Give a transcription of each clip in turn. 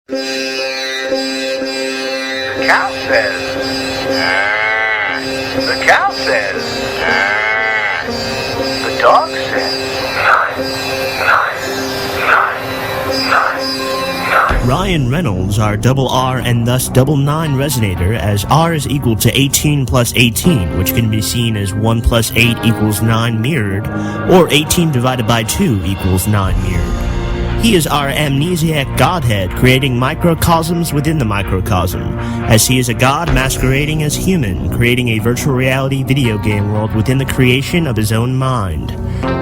Cow says, the cow says, the dog says, Ryan Reynolds, our double R and thus double 9 resonator, as R is equal to 18 plus 18, which can be seen as 1 plus 8 equals 9 mirrored, or 18 divided by 2 equals 9 mirrored. He is our amnesiac godhead, creating microcosms within the microcosm, as he is a god masquerading as human, creating a virtual reality video game world within the creation of his own mind.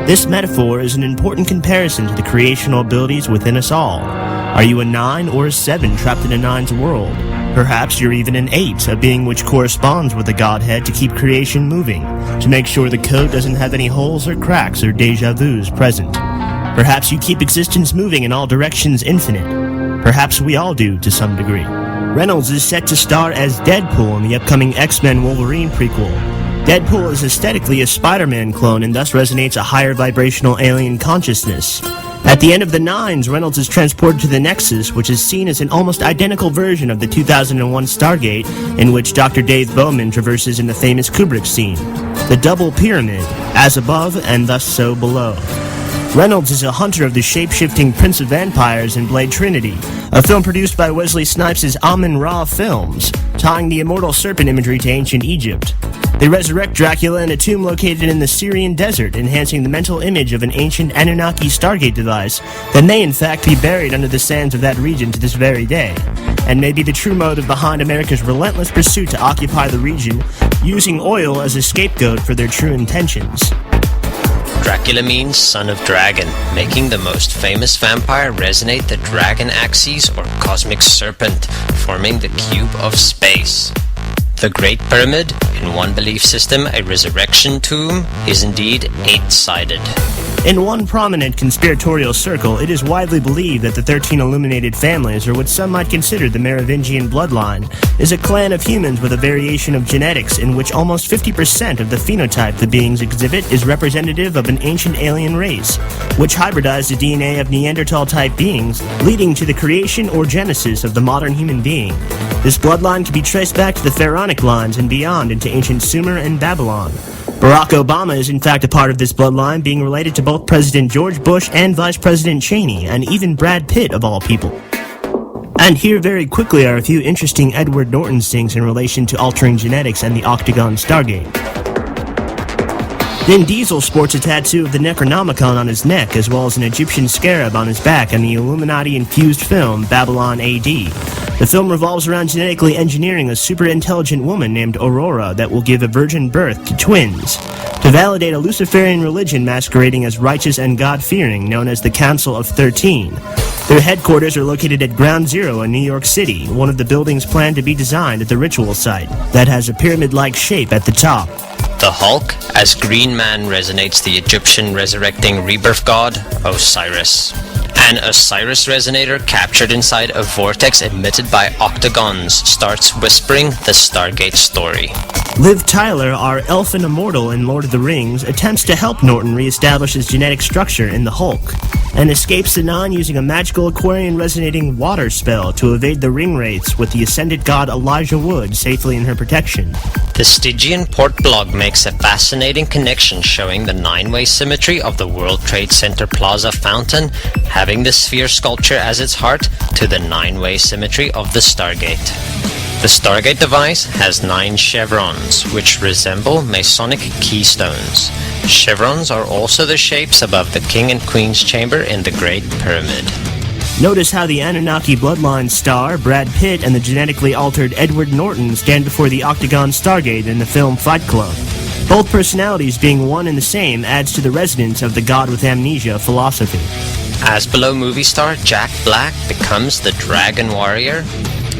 This metaphor is an important comparison to the creational abilities within us all. Are you a 9 or a 7 trapped in a 9's world? Perhaps you're even an 8, a being which corresponds with the godhead to keep creation moving, to make sure the code doesn't have any holes or cracks or deja vus present. Perhaps you keep existence moving in all directions infinite. Perhaps we all do to some degree. Reynolds is set to star as Deadpool in the upcoming X-Men Wolverine prequel. Deadpool is aesthetically a Spider-Man clone and thus resonates a higher vibrational alien consciousness. At the end of the 9s, Reynolds is transported to the Nexus, which is seen as an almost identical version of the 2001 Stargate, in which Dr. Dave Bowman traverses in the famous Kubrick scene. The double pyramid, as above and thus so below. Reynolds is a hunter of the shape-shifting Prince of Vampires in Blade Trinity, a film produced by Wesley Snipes' Amun-Ra Films, tying the immortal serpent imagery to ancient Egypt. They resurrect Dracula in a tomb located in the Syrian desert, enhancing the mental image of an ancient Anunnaki Stargate device that may in fact be buried under the sands of that region to this very day, and may be the true motive behind America's relentless pursuit to occupy the region, using oil as a scapegoat for their true intentions. Dracula means son of dragon, making the most famous vampire resonate the dragon axis or cosmic serpent, forming the cube of space. The Great Pyramid, in one belief system a resurrection tomb, is indeed 8-sided. In one prominent conspiratorial circle, it is widely believed that the 13 illuminated families, or what some might consider the Merovingian bloodline, is a clan of humans with a variation of genetics in which almost 50% of the phenotype the beings exhibit is representative of an ancient alien race, which hybridized the DNA of Neanderthal-type beings, leading to the creation or genesis of the modern human being. This bloodline can be traced back to the pharaonic lines and beyond into ancient Sumer and Babylon. Barack Obama is in fact a part of this bloodline, being related to both President George Bush and Vice President Cheney, and even Brad Pitt of all people. And here very quickly are a few interesting Edward Norton things in relation to altering genetics and the Octagon Stargate. Vin Diesel sports a tattoo of the Necronomicon on his neck, as well as an Egyptian scarab on his back in the Illuminati-infused film Babylon AD. The film revolves around genetically engineering a super-intelligent woman named Aurora that will give a virgin birth to twins, to validate a Luciferian religion masquerading as righteous and God-fearing, known as the Council of 13. Their headquarters are located at Ground Zero in New York City, one of the buildings planned to be designed at the ritual site, that has a pyramid-like shape at the top. The Hulk, as Green Man, resonates the Egyptian resurrecting rebirth god, Osiris. An Osiris resonator captured inside a vortex emitted by octagons starts whispering the Stargate story. Liv Tyler, our elfin immortal in Lord of the Rings, attempts to help Norton re-establish his genetic structure in the Hulk, and escapes the Nine using a magical Aquarian resonating water spell to evade the ring wraiths with the ascended god Elijah Wood safely in her protection. The Stygian Port blog makes a fascinating connection showing the 9-way symmetry of the World Trade Center Plaza fountain, having the sphere sculpture as its heart, to the 9-way symmetry of the Stargate. The Stargate device has 9 chevrons, which resemble Masonic keystones. Chevrons are also the shapes above the King and Queen's chamber in the Great Pyramid. Notice how the Anunnaki bloodline star, Brad Pitt, and the genetically altered Edward Norton stand before the Octagon Stargate in the film Fight Club. Both personalities being one and the same adds to the resonance of the God with Amnesia philosophy. As below movie star Jack Black becomes the Dragon Warrior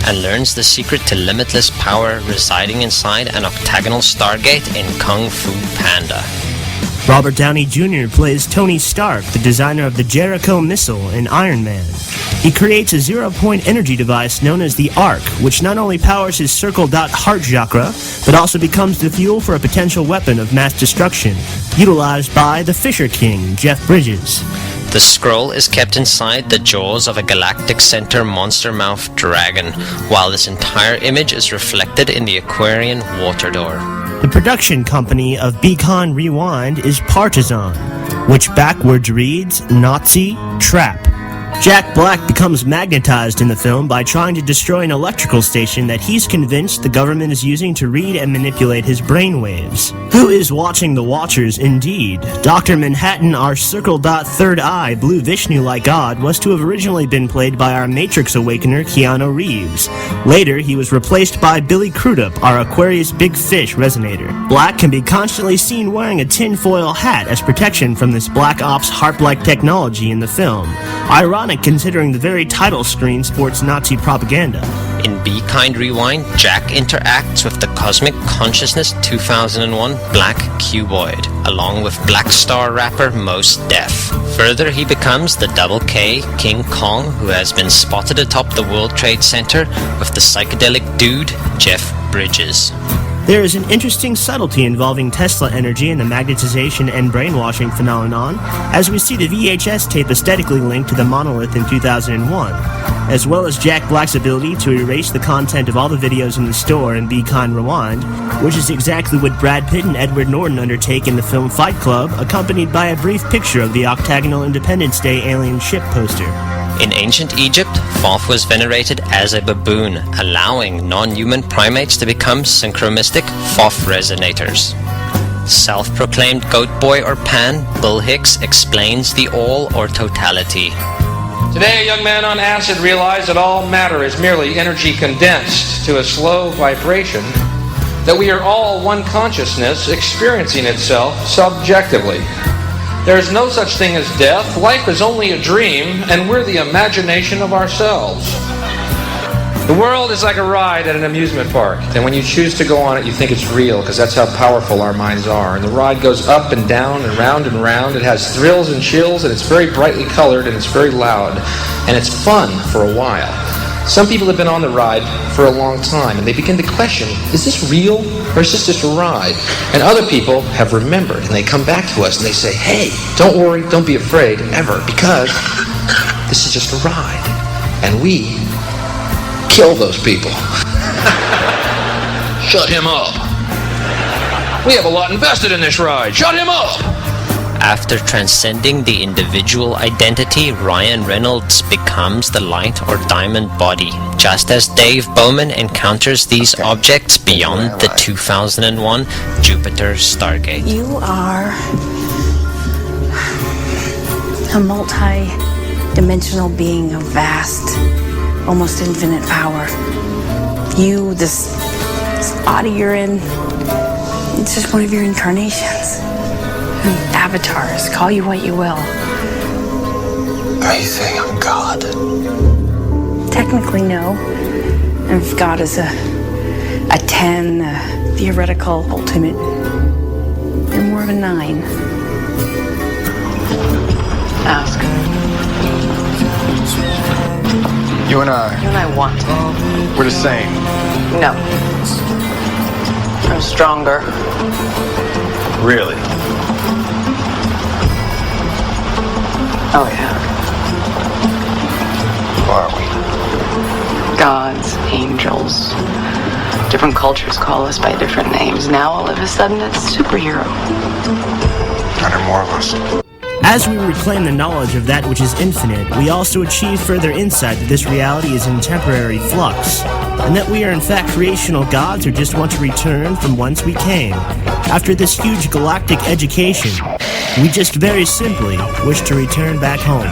and learns the secret to limitless power residing inside an octagonal Stargate in Kung Fu Panda. Robert Downey Jr. plays Tony Stark, the designer of the Jericho missile in Iron Man. He creates a zero-point energy device known as the Arc, which not only powers his circle-dot heart chakra, but also becomes the fuel for a potential weapon of mass destruction, utilized by the Fisher King, Jeff Bridges. The scroll is kept inside the jaws of a galactic center monster-mouthed dragon, while this entire image is reflected in the Aquarian water door. The production company of Beacon Rewind is Partizan, which backwards reads Nazi Trap. Jack Black becomes magnetized in the film by trying to destroy an electrical station that he's convinced the government is using to read and manipulate his brainwaves. Who is watching the Watchers indeed? Dr. Manhattan, our circle-dot third eye, blue Vishnu-like god, was to have originally been played by our Matrix Awakener, Keanu Reeves. Later, he was replaced by Billy Crudup, our Aquarius Big Fish resonator. Black can be constantly seen wearing a tinfoil hat as protection from this Black Ops harp-like technology in the film. Ironic considering the very title screen sports Nazi propaganda. In Be Kind Rewind, Jack interacts with the Cosmic Consciousness 2001 Black Cuboid, along with Black Star rapper Mos Def. Further, he becomes the Double K King Kong, who has been spotted atop the World Trade Center with the psychedelic dude Jeff Bridges. There is an interesting subtlety involving Tesla energy and the magnetization and brainwashing phenomenon, as we see the VHS tape aesthetically linked to the monolith in 2001, as well as Jack Black's ability to erase the content of all the videos in the store in Be Kind Rewind, which is exactly what Brad Pitt and Edward Norton undertake in the film Fight Club, accompanied by a brief picture of the octagonal Independence Day alien ship poster. In ancient Egypt, Thoth was venerated as a baboon, allowing non-human primates to become synchromistic Thoth resonators. Self-proclaimed goat boy or Pan, Bill Hicks explains the all or totality. Today, a young man on acid realized that all matter is merely energy condensed to a slow vibration, that we are all one consciousness experiencing itself subjectively. There is no such thing as death. Life is only a dream, and we're the imagination of ourselves. The world is like a ride at an amusement park, and when you choose to go on it, you think it's real, because that's how powerful our minds are. And the ride goes up and down and round and round. It has thrills and chills, and it's very brightly colored, and it's very loud, and it's fun for a while. Some people have been on the ride for a long time, and they begin to question, is this real, or is this just a ride? And other people have remembered, and they come back to us, and they say, hey, don't worry, don't be afraid, ever, because this is just a ride. And we kill those people. Shut him up. We have a lot invested in this ride. Shut him up. After transcending the individual identity, Ryan Reynolds becomes the light or diamond body, just as Dave Bowman encounters these objects beyond the 2001 Jupiter Stargate. You are a multi-dimensional being of vast, almost infinite power. You, this body you're in, it's just one of your incarnations. Avatars, call you what you will. Are you saying I'm God? Technically, no. And if God is a 10, a theoretical ultimate, you're more of a 9. Ask. You and I want. we're the same. No. I'm stronger. Really? Oh, yeah. Who are we? Gods, angels. Different cultures call us by different names. Now, all of a sudden, it's superhero. Are there more of us? As we reclaim the knowledge of that which is infinite, we also achieve further insight that this reality is in temporary flux, and that we are in fact creational gods who just want to return from whence we came. After this huge galactic education, we just very simply wish to return back home.